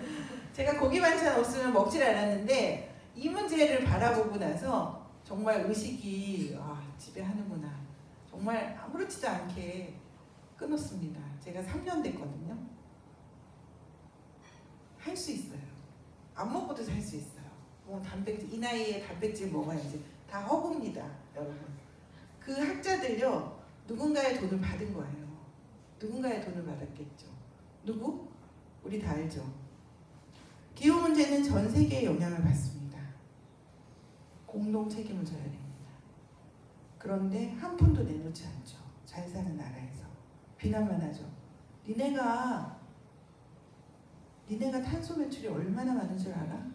제가 고기 반찬 없으면 먹질 않았는데 이 문제를 바라보고 나서 정말 의식이 집에 하는구나. 정말 아무렇지도 않게 끊었습니다. 제가 3년 됐거든요. 할 수 있어요. 안 먹고도 살 수 있어요. 뭐 단백질, 이 나이에 단백질 먹어야지. 다 허구입니다, 여러분. 그 학자들요, 누군가의 돈을 받은 거예요. 누군가의 돈을 받았겠죠. 누구? 우리 다 알죠. 기후 문제는 전 세계에 영향을 받습니다. 공동 책임을 져야 됩니다. 그런데 한 푼도 내놓지 않죠. 잘 사는 나라에서. 비난만 하죠. 니네가 탄소 배출이 얼마나 많은 줄 알아?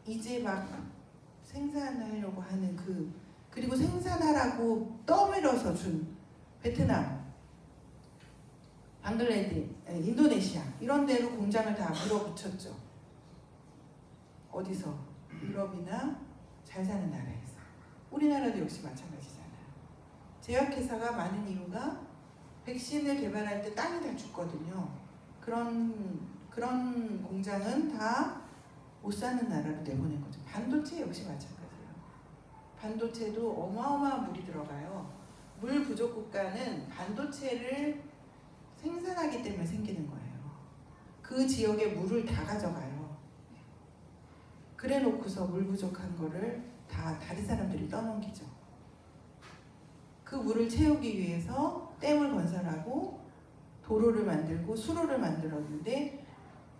이제 막 생산하려고 하는 그리고 생산하라고 떠밀어서 준 베트남, 방글라데시, 인도네시아 이런 데로 공장을 다 밀어붙였죠. 어디서? 유럽이나 잘 사는 나라에서. 우리나라도 역시 마찬가지잖아요. 제약회사가 많은 이유가 백신을 개발할 때 땅이 다 죽거든요. 그런 공장은 다 못 사는 나라로 내보낸 거죠. 반도체 역시 마찬가지예요. 반도체도 어마어마한 물이 들어가요. 물 부족 국가는 반도체를 생산하기 때문에 생기는 거예요. 그 지역의 물을 다 가져가요. 그래 놓고서 물 부족한 거를 다 다른 사람들이 떠넘기죠. 그 물을 채우기 위해서 댐을 건설하고 도로를 만들고 수로를 만들었는데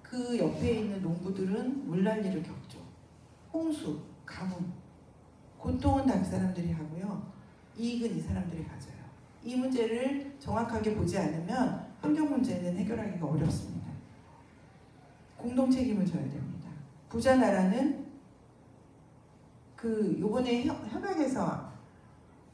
그 옆에 있는 농부들은 물난리를 겪죠. 홍수, 가뭄, 고통은 다른 사람들이 하고요. 이익은 이 사람들이 가져요. 이 문제를 정확하게 보지 않으면 환경 문제는 해결하기가 어렵습니다. 공동 책임을 져야 됩니다. 부자 나라는 요번에 협약에서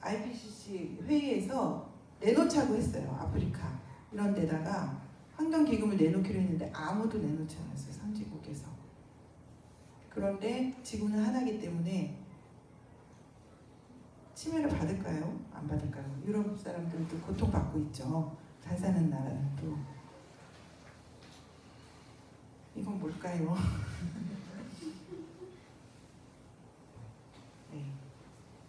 IPCC 회의에서 내놓자고 했어요. 아프리카 이런 데다가 환경기금을 내놓기로 했는데 아무도 내놓지 않았어요. 선진국에서. 그런데 지구는 하나이기 때문에 침해를 받을까요? 안 받을까요? 유럽 사람들도 고통받고 있죠. 잘 사는 나라는 또. 이건 뭘까요? 네.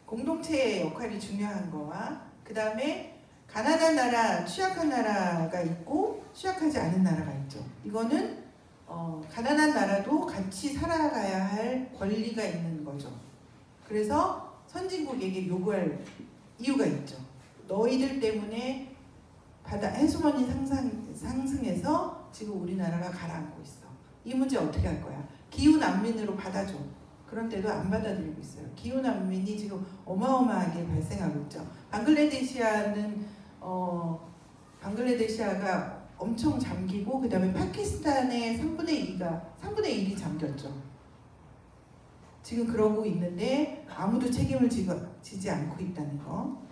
공동체의 역할이 중요한 거와 그 다음에 가난한 나라, 취약한 나라가 있고 취약하지 않은 나라가 있죠. 이거는 가난한 나라도 같이 살아가야 할 권리가 있는 거죠. 그래서 선진국에게 요구할 이유가 있죠. 너희들 때문에 해수면이 상승해서 지금 우리나라가 가라앉고 있어. 이 문제 어떻게 할 거야? 기후 난민으로 받아줘. 그런데도 안 받아들이고 있어요. 기후 난민이 지금 어마어마하게 발생하고 있죠. 방글라데시아가 엄청 잠기고 그 다음에 파키스탄의 3분의 1이 잠겼죠. 지금 그러고 있는데 아무도 책임을 지지 않고 있다는 거.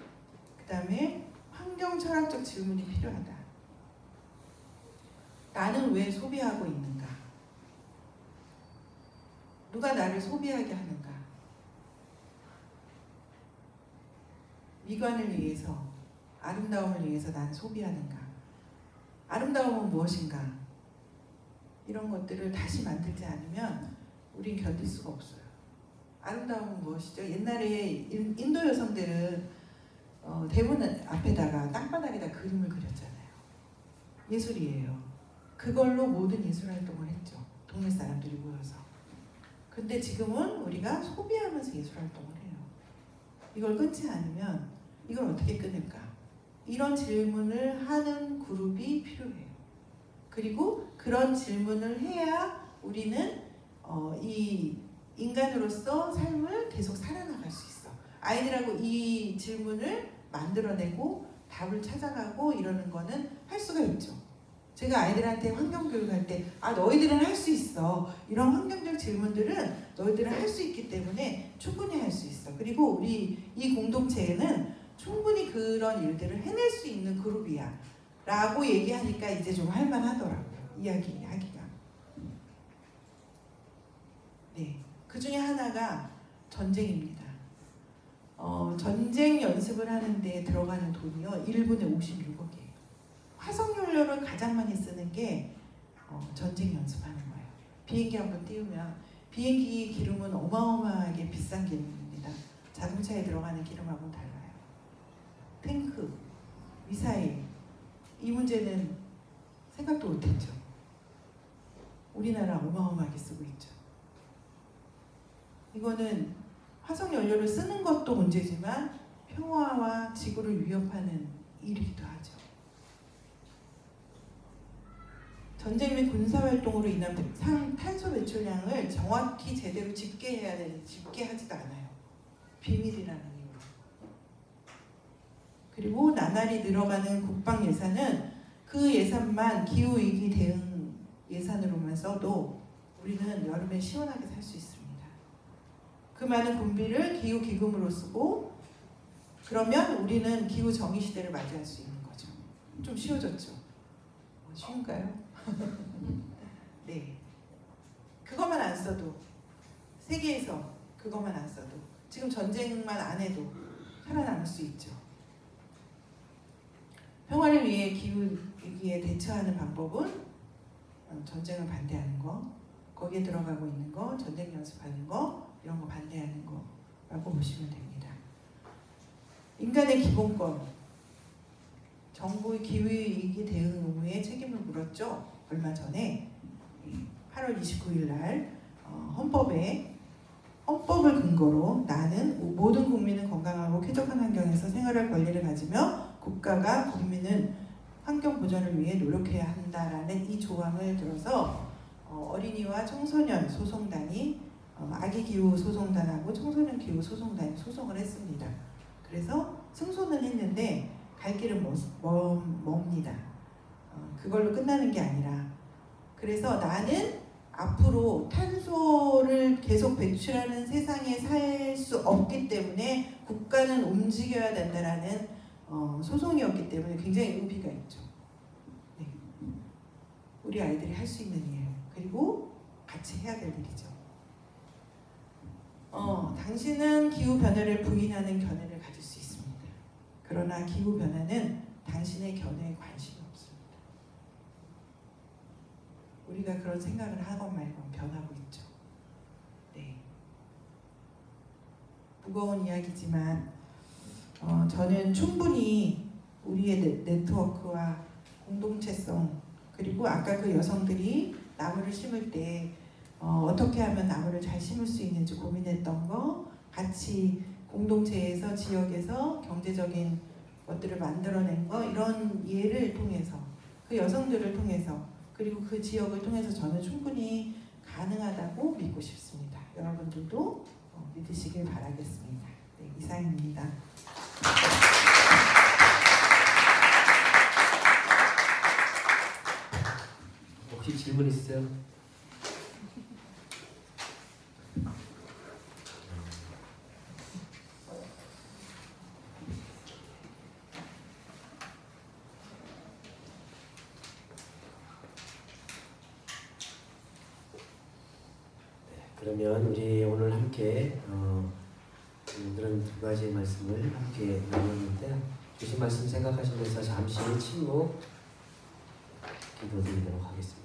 그 다음에 환경 철학적 질문이 필요하다. 나는 왜 소비하고 있는가? 누가 나를 소비하게 하는가? 미관을 위해서, 아름다움을 위해서 나는 소비하는가? 아름다움은 무엇인가? 이런 것들을 다시 만들지 않으면 우린 견딜 수가 없어요. 아름다움은 무엇이죠? 옛날에 인도 여성들은 대문 앞에다가 땅바닥에다 그림을 그렸잖아요. 예술이에요. 그걸로 모든 예술 활동을 했죠. 동네 사람들이 모여서. 근데 지금은 우리가 소비하면서 예술 활동을 해요. 이걸 끊지 않으면 이걸 어떻게 끊을까? 이런 질문을 하는 그룹이 필요해요. 그리고 그런 질문을 해야 우리는 이 인간으로서 삶을 계속 살아나갈 수 있어. 아이들하고 이 질문을 만들어내고 답을 찾아가고 이러는 거는 할 수가 있죠. 제가 아이들한테 환경교육할 때 너희들은 할 수 있어. 이런 환경적 질문들은 너희들은 할 수 있기 때문에 충분히 할 수 있어. 그리고 우리 이 공동체에는 충분히 그런 일들을 해낼 수 있는 그룹이야 라고 얘기하니까 이제 좀 할만하더라고요. 이야기하기가. 네, 그 중에 하나가 전쟁입니다. 전쟁 연습을 하는데 들어가는 돈이요 1분에 56억이에요. 화석연료를 가장 많이 쓰는 게 전쟁 연습하는 거예요. 비행기 한번 띄우면 비행기 기름은 어마어마하게 비싼 기름입니다. 자동차에 들어가는 기름하고는 달라요. 탱크, 미사일 이 문제는 생각도 못했죠. 우리나라 어마어마하게 쓰고 있죠. 이거는 화석연료를 쓰는 것도 문제지만 평화와 지구를 위협하는 일이기도 하죠. 전쟁 및 군사활동으로 인한 탄소 배출량을 정확히 제대로 집계해야 되는데 집계하지도 않아요. 비밀이라는 이유로. 그리고 나날이 늘어가는 국방 예산은 그 예산만 기후위기 대응 예산으로만 써도 우리는 여름에 시원하게 살 수 있습니다. 그 많은 군비를 기후기금으로 쓰고 그러면 우리는 기후정의 시대를 맞이할 수 있는 거죠. 좀 쉬워졌죠? 쉬운가요? 네, 그것만 안 써도 세계에서 그것만 안 써도 지금 전쟁만 안 해도 살아남을 수 있죠. 평화를 위해 기후위기에 대처하는 방법은 전쟁을 반대하는 거, 거기에 들어가고 있는 거, 전쟁 연습하는 거 이런 거 반대하는 거라고 보시면 됩니다. 인간의 기본권, 정부의 기후위기 대응 의무에 책임을 물었죠. 얼마 전에 8월 29일 날 헌법을 근거로 나는 모든 국민은 건강하고 쾌적한 환경에서 생활할 권리를 가지며 국가가 국민은 환경 보전을 위해 노력해야 한다라는 이 조항을 들어서 어린이와 청소년 소송단이 아기 기후 소송단하고 청소년 기후 소송단이 소송을 했습니다. 그래서 승소는 했는데 갈 길은 멉니다. 그걸로 끝나는 게 아니라 그래서 나는 앞으로 탄소를 계속 배출하는 세상에 살 수 없기 때문에 국가는 움직여야 된다라는 소송이었기 때문에 굉장히 의미가 있죠. 네. 우리 아이들이 할 수 있는 일 그리고 같이 해야 될 일이죠. 당신은 기후변화를 부인하는 견해를 가질 수 있습니다. 그러나 기후변화는 당신의 견해에 관심이 없습니다. 우리가 그런 생각을 하건 말건 변하고 있죠. 네. 무거운 이야기지만 저는 충분히 우리의 네트워크와 공동체성 그리고 아까 그 여성들이 나무를 심을 때 어떻게 하면 나무를 잘 심을 수 있는지 고민했던 거 같이 공동체에서 지역에서 경제적인 것들을 만들어낸 거 이런 예를 통해서 그 여성들을 통해서 그리고 그 지역을 통해서 저는 충분히 가능하다고 믿고 싶습니다. 여러분들도 믿으시길 바라겠습니다. 네, 이상입니다. 혹시 질문 있으세요? 그러면 우리 오늘 함께 그런 두 가지 말씀을 함께 나눴는데 주신 말씀 생각하시면서 잠시 침묵 기도드리도록 하겠습니다.